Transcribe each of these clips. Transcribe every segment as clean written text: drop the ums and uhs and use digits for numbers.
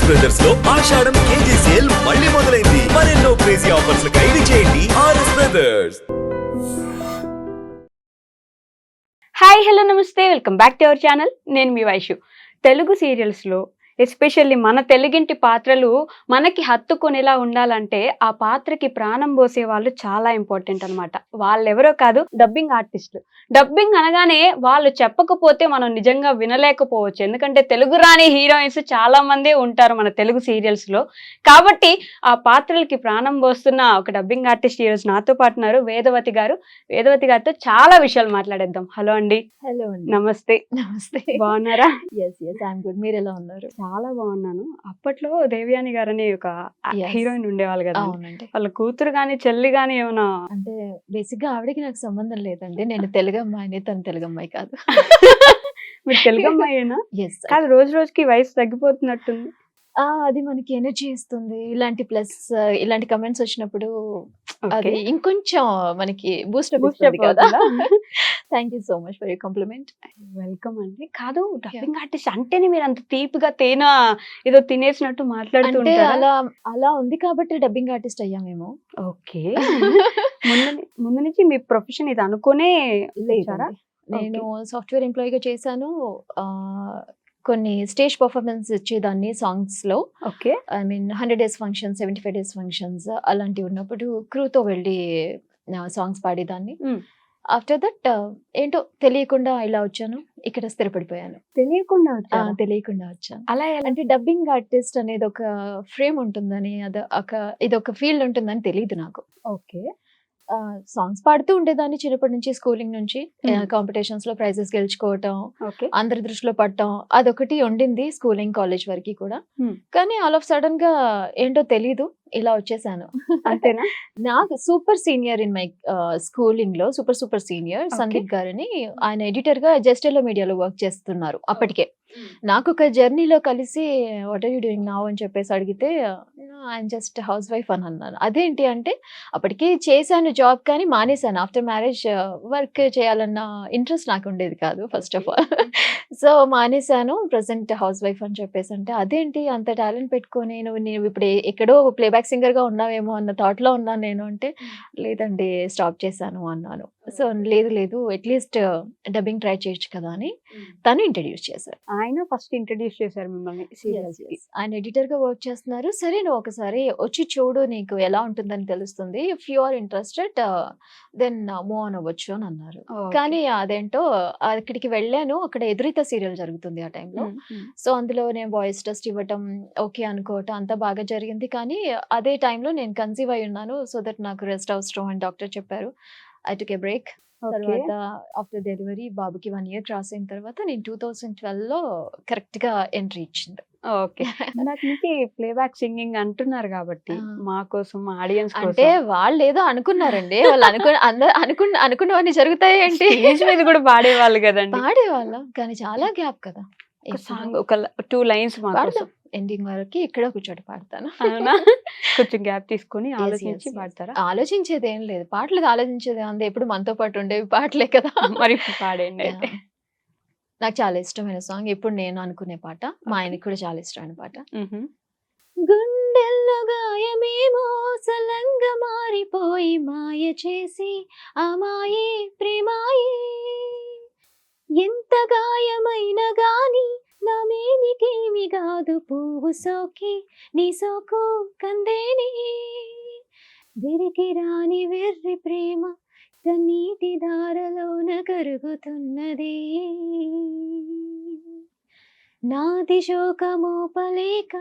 RS brothers లో ఆషాఢం KG sale మళ్ళీ మొదలైంది. మరెన్నో క్రేజీ ఆఫర్స్ ఖైదీ చేయండి ఆర్ఎస్ బ్రదర్స్. హాయ్ హలో నమస్తే, welcome back to our channel. నేను మీ వైషు. తెలుగు సీరియల్స్లో ఎస్పెషల్లీ మన తెలుగింటి పాత్రలు మనకి హత్తుకొనేలా ఉండాలంటే ఆ పాత్రకి ప్రాణం పోసే వాళ్ళు చాలా ఇంపార్టెంట్ అనమాట. వాళ్ళెవరో కాదు, డబ్బింగ్ ఆర్టిస్టులు. డబ్బింగ్ అనగానే వాళ్ళు చెప్పకపోతే మనం నిజంగా వినలేకపోవచ్చు. ఎందుకంటే తెలుగు రాని హీరోయిన్స్ చాలా మందే ఉంటారు మన తెలుగు సీరియల్స్లో. కాబట్టి ఆ పాత్రలకి ప్రాణం పోస్తున్న ఒక డబ్బింగ్ ఆర్టిస్ట్ ఈరోజు నాతో పాటు ఉన్నారు, వేదవతి గారు. వేదవతి గారితో చాలా విషయాలు మాట్లాడేద్దాం. హలో అండి. హలో అండి. నమస్తే. నమస్తే. బాగున్నారా? Yes I'm good. మీరు ఎలా ఉన్నారు? చాలా బాగున్నాను. అప్పట్లో దేవయాని గారని ఒక Yes. హీరోయిన్ ఉండేవాళ్ళు కదా. అవునండి. వాళ్ళ కూతురు గాని చెల్లి గాని ఏమైనా అంటే బేసిక్ గా ఆవిడకి నాకు సంబంధం లేదండి. నేను తెలుగు అమ్మాయిని, తను తెలుగు అమ్మాయి కాదు. మీరు తెలుగు అమ్మాయేనా? ఎస్. కాదు, రోజు రోజుకి వయసు తగ్గిపోతున్నట్టుంది. అది మనకి ఎనర్జీ ఇస్తుంది. ఇలాంటి ప్లస్ ఇలాంటి కమెంట్స్ వచ్చినప్పుడు Okay. అది ఇంకొంచెం మనకి బూస్ట్ అప్ Boost ఇస్తుంది up కదా. అవుతుందా? Thank you so much for your compliment. Welcome అండి. కాదు, డబ్బింగ్ ఆర్టిస్ట్ అంటేనే మీరు అంత తీపిగా తేనె ఏదో తినేసినట్టు మాట్లాడుతూ అంటే ఉంటారా? అలా అలా ఉంది కాబట్టి డబ్బింగ్ ఆర్టిస్ట్ అయ్యామేమో. ఓకే. ముందు నుంచి మీ ప్రొఫెషన్ ఇది అనుకునే వచ్చారా? లేదండి. నేను సాఫ్ట్‌వేర్ ఎంప్లాయీగా చేశాను. కొన్ని స్టేజ్ పర్ఫార్మెన్స్ ఇచ్చేదాన్ని సాంగ్స్‌లో. Okay. I mean 100 days functions, 75 days functions అలాంటివి ఉన్నప్పుడు క్రూతో వెళ్ళి సాంగ్స్ పాడేదాన్ని. ఆఫ్టర్ దట్ ఏంటో తెలియకుండా ఇలా వచ్చాను. ఇక్కడ స్థిరపడిపోయాను. తెలియకుండా వచ్చారా? తెలియకుండా వచ్చాను. అలా ఎలా? అంటే డబ్బింగ్ ఆర్టిస్ట్ అనేది ఒక ఫ్రేమ్ ఉంటుందని, ఇదొక ఫీల్డ్ ఉంటుందని తెలియదు నాకు. ఓకే. సాంగ్స్ పాడుతూ ఉండేదాన్ని చిన్నప్పటి నుంచి, స్కూలింగ్ నుంచి. కాంపిటీషన్స్ లో ప్రైజెస్ గెలుచుకోవటం, ఓకే. అందరి దృష్టిలో పడటం అదొకటి ఉండింది స్కూలింగ్ కాలేజ్ వరకు కూడా. Hmm. కానీ ఆల్ ఆఫ్ సడన్ గా ఏంటో తెలీదు ఇలా వచ్చేసాను. అంతేనా? నాకు super senior in my schooling లో సూపర్ సీనియర్ Okay. సందీప్ గారని, ఆయన ఎడిటర్ గా జస్టెల్లో మీడియాలో వర్క్ చేస్తున్నారు అప్పటికే. నాకు ఒక జర్నీలో కలిసి what are you doing now అని చెప్పేసి అడిగితే ఐఎమ్ జస్ట్ హౌస్ వైఫ్ అని అన్నాను. అదేంటి అంటే అప్పటికి చేశాను జాబ్ కానీ మానేశాను. ఆఫ్టర్ మ్యారేజ్ వర్క్ చేయాలన్న ఇంట్రెస్ట్ నాకు ఉండేది కాదు ఫస్ట్ ఆఫ్ ఆల్. సో మానేశాను, ప్రజెంట్ హౌస్ వైఫ్ అని చెప్పేసి. అంటే అదేంటి అంత టాలెంట్ పెట్టుకొని నువ్వు ఇప్పుడు ఎక్కడో ప్లేబ్యాక్ సింగర్ గా ఉన్నావేమో అన్న థాట్ లో ఉన్నాను నేను. అంటే లేదండి స్టాప్ చేశాను అన్నాను. సో లేదు అట్లీస్ట్ డబ్బింగ్ ట్రై చేయొచ్చు కదా అని తను ఇంట్రడ్యూస్ చేశారు. ఆయన ఫస్ట్ ఇంట్రడ్యూస్ చేశారు మిమ్మల్ని సీరియల్స్ కి. ఆయన ఎడిటర్ గా వర్క్ చేస్తున్నారు. సరే నువ్వు ఒకసారి వచ్చి చూడు, నీకు ఎలా ఉంటుందని తెలుస్తుంది. If you are interested then move on అవ్వచ్చు అని అన్నారు. కానీ అదేంటో అక్కడికి వెళ్ళాను. అక్కడ ఎదురీత సీరియల్ జరుగుతుంది ఆ టైంలో. సో అందులో నేను వాయిస్ టెస్ట్ ఇవ్వటం, ఓకే అనుకోవటం అంతా బాగా జరిగింది. కానీ అదే టైంలో నేను కన్సీవ్ అయి ఉన్నాను. సో దట్ నాకు రెస్ట్ అవసరం అని డాక్టర్ చెప్పారు. I took a break. తర్వాత ఆఫ్టర్ డెలివరీ బాబుకి 1 year క్రాస్ అయిన తర్వాత నేను 2012 లో కరెక్ట్ గా ఎంట్రీ ఇచ్చింది. ఓకే. నాకు నుంచి ప్లేబ్యాక్ సింగింగ్ అంటున్నారు కాబట్టి మా కోసం, మా ఆడియన్స్ అంటే కోసం వాళ్ళు ఏదో అనుకున్నారండి. వాళ్ళు అనుకున్నవన్నీ జరుగుతాయి ఏంటి? స్టేజ్ మీద కూడా పాడేవాళ్ళు కదండి. పాడేవాళ్ళం కానీ చాలా గ్యాప్ కదా. ఒక సాంగ్, ఒక 2 lines మా కోసం. ఎండింగ్ వరకు ఇక్కడ కూర్చోటి పాడతాను. అవునా? కొంచెం గ్యాప్ తీసుకొని ఆలోచించి పాడతారా? ఆలోచించేది ఏం లేదు. పాటలు ఆలోచించేది అంతే. ఎప్పుడు మనతో పాటు ఉండేవి పాటలే కదా. మరి పాడండి అయితే. నాకు చాలా ఇష్టమైన సాంగ్, ఇప్పుడు నేను అనుకునే పాట, మా ఆయనకి కూడా చాలా ఇష్టమైన పాట. మ్హూ. గుండెల్లో గాయమేమో సలంగా మారిపోయి మాయ చేసి ఆ మాయే ప్రేమాయే, ఎంత గాయమైనా గాని నా మేనికేమి కాదు, పువ్వు సోకి నీ సోకు కందేని, విరికి రాని వెర్రి ప్రేమ కన్నీటి దారలోన కరుగుతున్నది, నాది శోకమోపలేక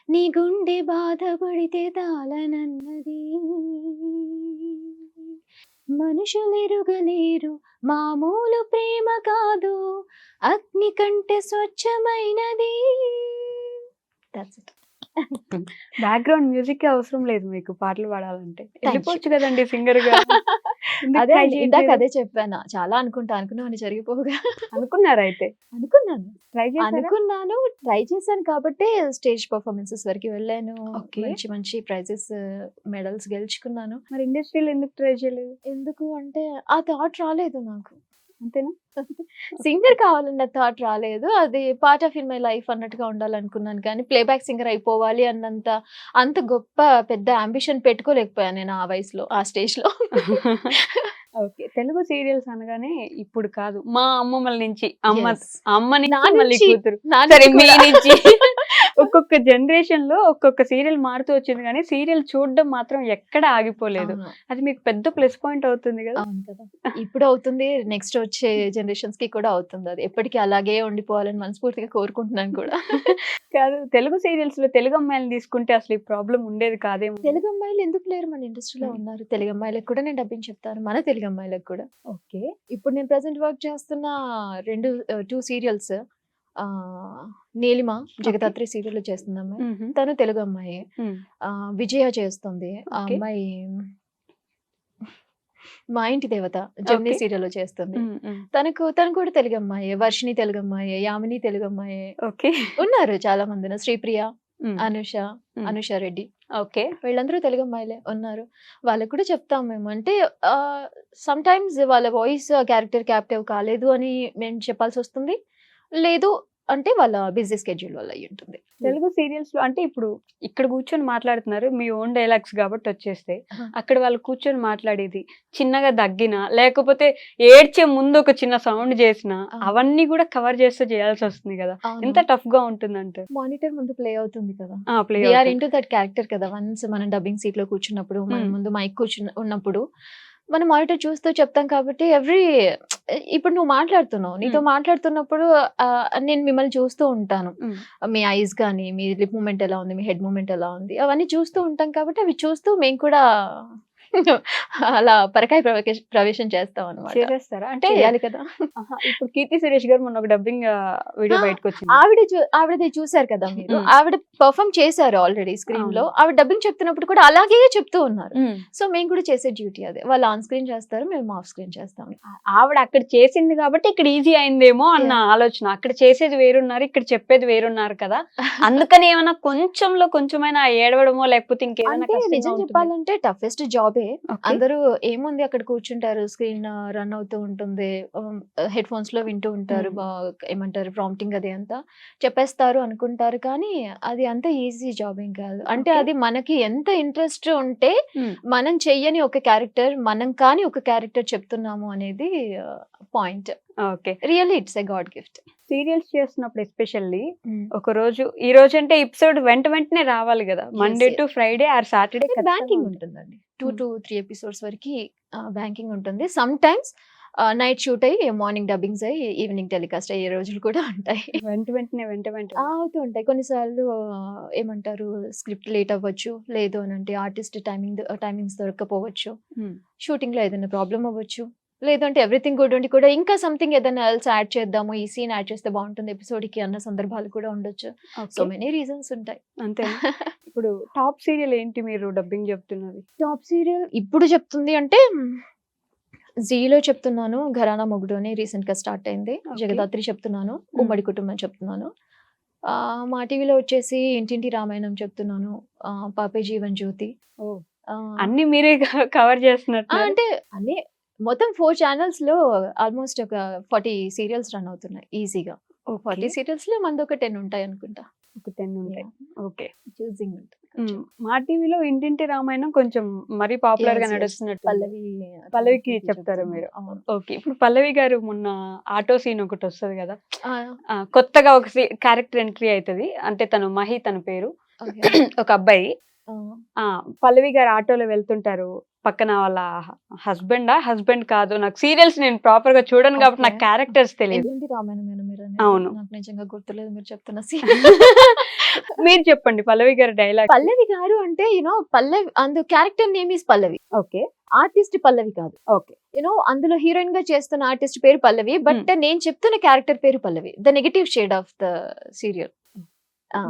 నీ గుండె బాధపడితే తాళనన్నది, మనుషులెరుగలేరు మామూలు ప్రేమ కాదు, అగ్ని కంటే స్వచ్ఛమైనది. బ్యాక్గ్రౌండ్ మ్యూజిక్ అవసరం లేదు మీకు పాటలు పాడాలంటే. వెళ్ళిపోవచ్చు కదండి సింగర్ గా. అదే ఇందాక అదే చెప్పాను. చాలా అనుకున్నాను జరిగిపోగా. అనుకున్నారా అయితే? అనుకున్నాను, ట్రై ట్రై చేశాను కాబట్టి స్టేజ్ పర్ఫార్మెన్సెస్ వరకు వెళ్ళాను. Okay. మంచి ప్రైజెస్, మెడల్స్ గెలుచుకున్నాను. మరి ఇండస్ట్రీలో ఎందుకు ట్రై చేయలేదు? ఎందుకు అంటే ఆ థాట్ రాలేదు నాకు. అంతేనా? సింగర్ కావాలన్న థాట్ రాలేదు. అది part of in my life అన్నట్టుగా ఉండాలనుకున్నాను కానీ ప్లేబ్యాక్ సింగర్ అయిపోవాలి అంత గొప్ప పెద్ద అంబిషన్ పెట్టుకోలేకపోయాను నేను ఆ వయసులో, ఆ స్టేజ్‌లో. ఓకే. తెలుగు సీరియల్స్ అనగానే ఇప్పుడు కాదు. మా అమ్మమ్మల నుంచి Yes. అమ్మ నా నుంచి మళ్ళీ నుంచి, కూతురు. నా సరే నుంచి మీ కూడా. నుంచి ఒక్కొక్క జనరేషన్‌లో ఒక్కొక్క సీరియల్ మారుతూ వచ్చింది గానీ, సీరియల్ చూడడం మాత్రం ఎక్కడ ఆగిపోలేదు. అవును. అది మీకు పెద్ద ప్లస్ పాయింట్ అవుతుంది గదా! అవును కదా! ఇప్పుడు అవుతుంది. నెక్స్ట్ వచ్చే జనరేషన్స్‌కి కూడా అవుతుంది అది. ఎప్పటికీ అలాగే ఉండిపోవాలని మనస్ఫూర్తిగా కోరుకుంటున్నాను కూడా. కాదు తెలుగు సీరియల్స్‌లో తెలుగు అమ్మాయిలని తీసుకుంటే అసలు ఈ ప్రాబ్లమ్ ఉండేది కాదేమో. తెలుగు అమ్మాయిలు ఎందుకు లేరు మన ఇండస్ట్రీలో హ్మ్. ఉన్నారు. తెలుగు అమ్మాయిలకు కూడా నేను డబ్బింగ్ చెప్తాను. మన తెలుగు అమ్మాయిలకు కూడా. ఓకే. ఇప్పుడు నేను ప్రెజెంట్ వర్క్ చేస్తున్న 2 సీరియల్స్ 'నీలిమ' 'జగదాత్రి' సీరియల్‌లో చేస్తుంది అమ్మాయి. హుహు. తను తెలుగు అమ్మాయే. హ్మ్. 'విజయ' చేస్తుంది. ఆ ఓకే. అమ్మాయి 'మా ఇంటి దేవత' జెమినీ ఓకే. సీరియల్‌లో చేస్తుంది. హ్మ్. హ్మ్. తను కూడా తెలుగు అమ్మాయే. 'వర్షిణి' తెలుగు అమ్మాయే. 'యామిని' తెలుగు అమ్మాయే. ఓకే. ఉన్నారు చాలా మందిన. 'శ్రీప్రియ', హ్మ్. 'అనుష రెడ్డి' ఓకే. వీళ్ళందరూ తెలుగు అమ్మాయిలే ఉన్నారు. వాళ్ళకి కూడా చెప్తాం మేము. అంటే సమ్‌టైమ్స్ వాళ్ళ వాయిస్ క్యారెక్టర్ క్యాప్టివ్ కాలేదు అని మేము చెప్పాల్సొస్తుంది. లేదు అంటే వాళ్ళ బిజీ స్కెడ్యూల్ వల్ల అయ్యుంటుంది. తెలుగు సీరియల్స్‌లో అంటే ఇప్పుడు ఇక్కడ కూర్చొని మాట్లాడుతున్నారు. మీ ఓన్ డైలాగ్స్ కాబట్టి వచ్చేస్తాయి. ఆహా! అక్కడ వాళ్ళు కూర్చొని మాట్లాడేది చిన్నగా దగ్గినా, లేకపోతే ఏడ్చే ముందు ఒక చిన్న సౌండ్ చేసినా, ఆ! అవన్నీ కూడా కవర్ చేస్తూ చేయాల్సొస్తుంది కదా! అవును. ఎంత టఫ్‌గా ఉంటుందంటారు? మానిటర్ ముందు ప్లే అవుతుంది కదా! ప్లే వి ఆర్ అవుతుంది. ఇంటూ దట్ క్యారెక్టర్ కదా! వన్స్ మనం డబ్బింగ్ సీట్‌లో కూర్చున్నప్పుడు, మన హ్మ్. ముందు మైక్ ఉన్నప్పుడు, మనం మానిటర్ చూస్తూ చెప్తాం కాబట్టి ఇప్పుడు నువ్వు మాట్లాడుతున్నావు. నీతో హ్మ్. మాట్లాడుతున్నప్పుడు నేను మిమ్మల్ని చూస్తూ ఉంటాను. హ్మ్. మీ ఐస్ గాని, మీ లిప్ మూవ్‌మెంట్ ఎలా ఉంది? మీ హెడ్ మూవ్‌మెంట్ ఎలా ఉంది? అవన్నీ చూస్తూ ఉంటాం కాబట్టి అవి చూస్తూ మేము కూడా అలా పరకాయ ప్రవేశం చేస్తామనమాట. చేసేస్తారా? అంటే చేయాలి కదా! ఆహా! ఇప్పుడు 'కీర్తి సురేష్' గారు మొన్న ఒక డబ్బింగ్ వీడియో ఆ! బయటకొచ్చింది. ఆవిడది చూసారు కదా మీరు. హ్మ్. ఆవిడ పెర్ఫార్మ్ చేశారు ఆల్రెడీ స్క్రీన్‌లో. అవును. ఆవిడ డబ్బింగ్ చెప్తున్నప్పుడు కూడా అలాగే చెప్తూ ఉన్నారు. హ్మ్. సో, మేము కూడా చేసే డ్యూటీ అదే. వాళ్ళు ఆన్ స్క్రీన్ చేస్తారు. మేము ఆఫ్ స్క్రీన్ చేస్తాం. ఆవిడ అక్కడ చేసింది కాబట్టి ఇక్కడ ఈజీ అయిందేమో అన్న యాహ్! ఆలోచన. అక్కడ చేసేది వేరున్నారు. ఇక్కడ చెప్పేది వేరున్నారు కదా! అందుకని ఏమన్నా కొంచెంలో కొంచెమైనా ఏడవడమో లేకపోతే ఇంకేదైనా అంటే కష్టంగా నిజం ఉంటుందా? చెప్పాలంటే టఫెస్ట్ జాబే. ఓకే. అందరూ ఏముంది అక్కడ కూర్చుంటారు. స్క్రీన్ రన్ అవుతూ ఉంటుంది. హెడ్ ఫోన్స్‌లో వింటూ ఉంటారు. హ్మ్. ఏమంటారు ప్రాంప్టింగ్ అది అంతా చెప్పేస్తారు అనుకుంటారు. కానీ అది అంత ఈజీ జాబ్ ఏం కాదు. అంటే ఓకే. అది మనకి ఎంత ఇంట్రెస్ట్ ఉంటే హ్మ్. మనం చెయ్యని ఒక క్యారెక్టర్, మనం కాని ఒక క్యారెక్టర్ చెప్తున్నాము అనేది point. Okay. Really it's a God gift. Serials చేస్తున్నప్పుడు ఎస్పెషల్లీ ఒకరోజు ఈ రోజంటే ఎపిసోడ్ వెంటనే రావాలి గదా! Monday to Friday or Saturday ఖచ్చితంగా బ్యాంకింగ్ ఉంటుంది. ఉంటుందండి. 2 హ్మ్. to 3 ఎపిసోడ్స్ వరకి బ్యాంకింగ్ ఉంటుంది. సమ్ టైమ్స్ నైట్ షూట్ అయ్యి, మార్నింగ్ డబ్బింగ్స్ అయ్యి, ఈవినింగ్ టెలికాస్ట్ అయ్యే రోజులు కూడా ఉంటాయి. వెంటనే. అవుతూ ఉంటాయి. కొన్నిసార్లు ఏమంటారు స్క్రిప్ట్ లేట్ అవ్వచ్చు. లేదు అనంటే ఆర్టిస్ట్ టైమింగ్స్ దొరక్కపోవచ్చు. హ్మ్. షూటింగ్‌లో ఏదైనా ప్రాబ్లమ్ అవ్వచ్చు. లేదంటే ఎవ్రీథింగ్ గుడ్ ఉండి కూడా ఇంకా సంథింగ్ ఏదైనా ఎల్స్ యాడ్ చేద్దాము. ఈ సీన్ యాడ్ చేస్తే బావుంటుంది ఎపిసోడ్‌కి అన్న సందర్భాలు కూడా ఉండొచ్చు. So okay. మెనీ రీజన్స్ ఉంటాయి. అంతేనా? ఇప్పుడు టాప్ సీరియల్ ఏంటి మీరు డబ్బింగ్ చెప్తున్నది? టాప్ సీరియల్ ఇప్పుడు చెప్తుంది అంటే జీలో చెప్తున్నాను. 'ఘరానా మొగుడు' అని రీసెంట్‌గా స్టార్ట్ అయింది. ఓకే. 'జగదాత్రి' చెప్తున్నాను. హ్మ్. 'ఉమ్మడి కుటుంబం' చెప్తున్నాను. మా టీవీలో వచ్చేసి 'ఇంటింటి రామాయణం' చెప్తున్నాను. 'పాపే జీవన్ జ్యోతి' ఓహ్! ఆహ్, అన్నీ మీరే కవర్ చేస్తున్నట్టున్నారు. అంటే అన్నీ మొత్తం 4 ఛానెల్స్‌లో ఆల్‌మోస్ట్ ఒక 40 సీరియల్స్ రన్ అవుతున్నాయి ఈజీగా. ఓకే. 40 సీరియల్స్‌లో మనదొక 10 ఉంటాయనుకుంటా. ఒక 10 ఉంటాయి. యాహ్! ఓకే. చూసింగ్ ఉంటుంది కొంచెం. మా టీవీలో 'ఇంటింటి రామాయణం' కొంచెం మరీ పాపులర్‌గా యెస్. నడుస్తున్నట్టుంది. పల్లవికి పల్లవికి చెప్తారా చెప్తున్నాను. మీరు? అవును. ఓకే. ఇప్పుడు పల్లవి గారు మొన్న ఆటో సీన్ ఒకటొస్తది గదా! ఆ! కొత్తగా ఒక క్యారెక్టర్ ఎంట్రీ అయితది. అంటే తను మహి తన పేరు. ఓకే. ఒక అబ్బాయి. ఆ! ఆ! పల్లవి గారు ఆటోలో వెళ్తుంటారు. పక్కన వాళ్ళ హస్బెండ్ కాదు. నాకు సీరియల్స్ నేను ప్రాపర్‌గా చూడను కాబట్టి ఓకే. నాకు క్యారెక్టర్స్ తెలీదు. 'ఇంటింటి రామాయణమేనా' మీరనేది? అవును. నాకు నిజంగా గుర్తులేదు మీరు చెప్తున్న సీన్. మీరు చెప్పండి పల్లవి గారి డైలాగ్. పల్లవి గారు అంటే Pallavi character name is Pallavi. Okay. Artist Pallavi కాదు. ఓకే. అందులో హీరోయిన్ గా చేస్తున్న ఆర్టిస్ట్ పేరు పల్లవి. బట్ నేను చెప్తున్న క్యారెక్టర్ పేరు Pallavi. The negative shade of the serial.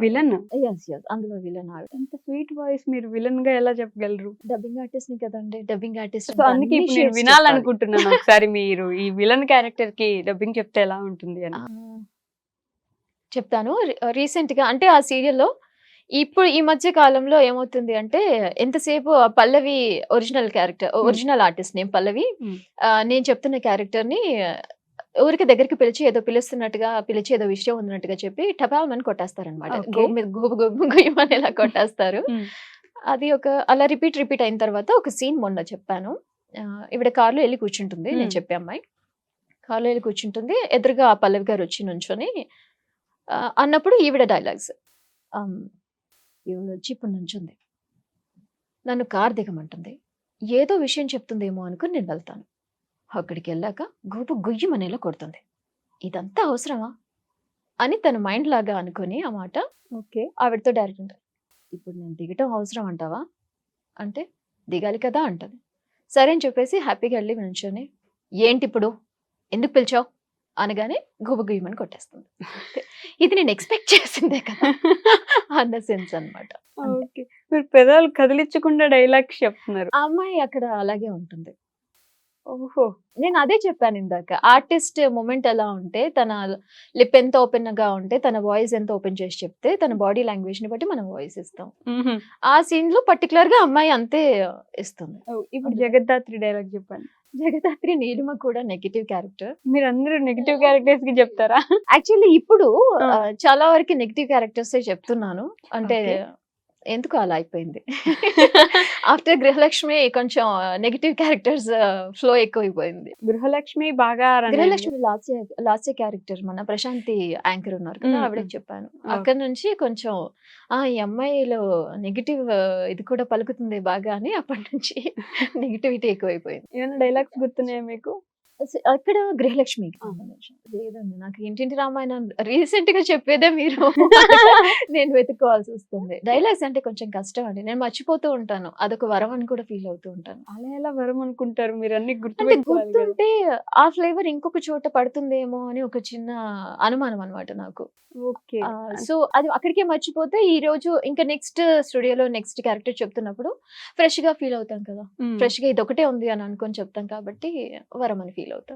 Villain. Yes. అందులో విలన్ ఆవిడ. ఎంత స్వీట్ వాయిస్ మీరు విలన్‌గా ఎలా చెప్పగలరు? డబ్బింగ్ ఆర్టిస్ట్ ని కదండి. డబ్బింగ్ ఆర్టిస్ట్ సో, అందుకే అన్ని ఇప్పుడు నేను షేడ్స్ చెప్పాలి. వినాలనుకుంటున్నాను ఒకసారి మీరు ఈ విలన్ క్యారెక్టర్‌కి డబ్బింగ్ చెప్తే ఎలా ఉంటుంది అని. చెప్తాను. రీసెంట్‌గా అంటే ఆ సీరియల్‌లో ఇప్పుడు ఈ మధ్య కాలంలో ఏమవుతుంది అంటే ఎంతసేపు ఆ పల్లవి ఒరిజినల్ హ్మ్. ఆర్టిస్ట్ నేమ్ పల్లవి. హ్మ్. నేను చెప్తున్న క్యారెక్టర్‌ని ఊరికి దగ్గరికి పిలిచి ఏదో పిలుస్తున్నట్టుగా పిలిచి ఏదో విషయం ఉన్నట్టుగా చెప్పి టపామని కొట్టేస్తారనమాట. Okay. గోపు మీద గోపు గోపు గుయ్యమని ఇలా కొట్టేస్తారు. ఉమ్. అది ఒక అలా రిపీట్ అయిన తర్వాత ఒక సీన్ మొన్న చెప్పాను. ఈవిడ కార్లో వెళ్ళి కూర్చుంటుంది, నేను చెప్పే అమ్మాయి కార్లో వెళ్ళి కూర్చుంటుంది, ఎదురుగా ఆ పల్లవి గారు వచ్చి నుంచొని అన్నప్పుడు ఈవిడ డైలాగ్స్, ఈవిడ వచ్చి ఇప్పుడు నుంచుంది, నన్ను కార్ దిగమంటుంది, ఏదో విషయం చెప్తుందేమో అనుకుని నేను వెళ్తాను, అక్కడికి వెళ్ళాక గోపు గుయ్యమనేలా కొడుతుంది, ఇదంతా అవసరమా అని తన మైండ్ లాగా అనుకుని ఆ మాట ఓకే. ఆవిడతో డైరెక్ట్ ఉంటుంది, ఇప్పుడు నేను దిగటం అవసరం అంటావా అంటే దిగాలి కదా అంటది. సరే అని చెప్పేసి హ్యాపీగా వెళ్ళి నుంచొని ఏంటి ఇప్పుడు ఎందుకు పిలిచావు అనగానే గుబగుయ్యమని కొట్టేస్తుంది. ఇది నేను ఎక్స్పెక్ట్ చేసిందే కదా అన్న సెన్స్ అనమాట. ఓకే. మీరు పెదాలు కదిలించకుండా డైలాగ్స్ చెప్తున్నారు. ఆ అమ్మాయి అక్కడ అలాగే ఉంటుంది. ఓహో. నేను అదే చెప్పాను ఇందాక, ఆర్టిస్ట్ మూమెంట్ ఎలా ఉంటే తన లిప్ ఎంత ఓపెన్ గా ఉంటే తన వాయిస్ ఎంత ఓపెన్ చేసి చెప్తే తన బాడీ లాంగ్వేజ్ ని బట్టి మనం వాయిస్ ఇస్తాం. మ్మ్హ్మ్. ఆ సీన్ లో పర్టికులర్ గా అమ్మాయి అంతే ఇస్తుంది. ఓ, ఇప్పుడు జగద్ధాత్రి డైలాగ్ చెప్పండి. జగదాత్రి నీలిమ కూడా నెగిటివ్ క్యారెక్టర్. మీరు అందరూ నెగిటివ్ క్యారెక్టర్స్ కి చెప్తారా? యాక్చువల్లీ ఇప్పుడు ఆ. చాలా వరకు నెగిటివ్ క్యారెక్టర్స్ చెప్తున్నాను. అంటే Okay. ఎందుకు అలా అయిపోయింది. ఆఫ్టర్ గృహలక్ష్మి కొంచెం నెగిటివ్ క్యారెక్టర్స్ ఫ్లో ఎక్కువైపోయింది. గృహలక్ష్మి బాగా run అయింది. గృహలక్ష్మి లాస్య క్యారెక్టర్ మన ప్రశాంతి యాంకర్ ఉన్నారు కదా, ఆవిడే చెప్పాను. అక్కడ నుంచి కొంచెం ఈ అమ్మాయిలో నెగిటివ్ ఇది కూడా పలుకుతుంది బాగా అని అప్పటి నుంచి నెగిటివిటీ ఎక్కువైపోయింది. ఏమైనా డైలాగ్స్ గుర్తున్నాయా మీకు? అక్కడ గృహలక్ష్మి లేదండి, నాకు ఇంటింటి రామాయణం రీసెంట్ గా చెప్పేదే మీరు నేను వెతుక్కోవాల్సి వస్తుంది. డైలాగ్స్ అంటే కొంచెం కష్టం అండి, నేను మర్చిపోతూ ఉంటాను, అదొక వరం అని కూడా ఫీల్ అవుతూ ఉంటాను. అలా ఎలా వరం అనుకుంటారు? మీరు అన్ని అంటే గుర్తుపెట్టుకోవాలి కదా. గుర్తుంటే ఆ ఫ్లేవర్ ఇంకొక చోట పడుతుందేమో అని ఒక చిన్న అనుమానం అనమాట నాకు. ఓకే. సో అది అక్కడికే మర్చిపోతే ఈ రోజు ఇంకా నెక్స్ట్ స్టూడియోలో నెక్స్ట్ క్యారెక్టర్ చెప్తున్నప్పుడు ఫ్రెష్ గా ఫీల్ అవుతాం కదా, ఫ్రెష్ గా ఇది ఒకటే ఉంది అని అనుకొని చెప్తాం కాబట్టి వరం అని ఫీల్ అవుతాం.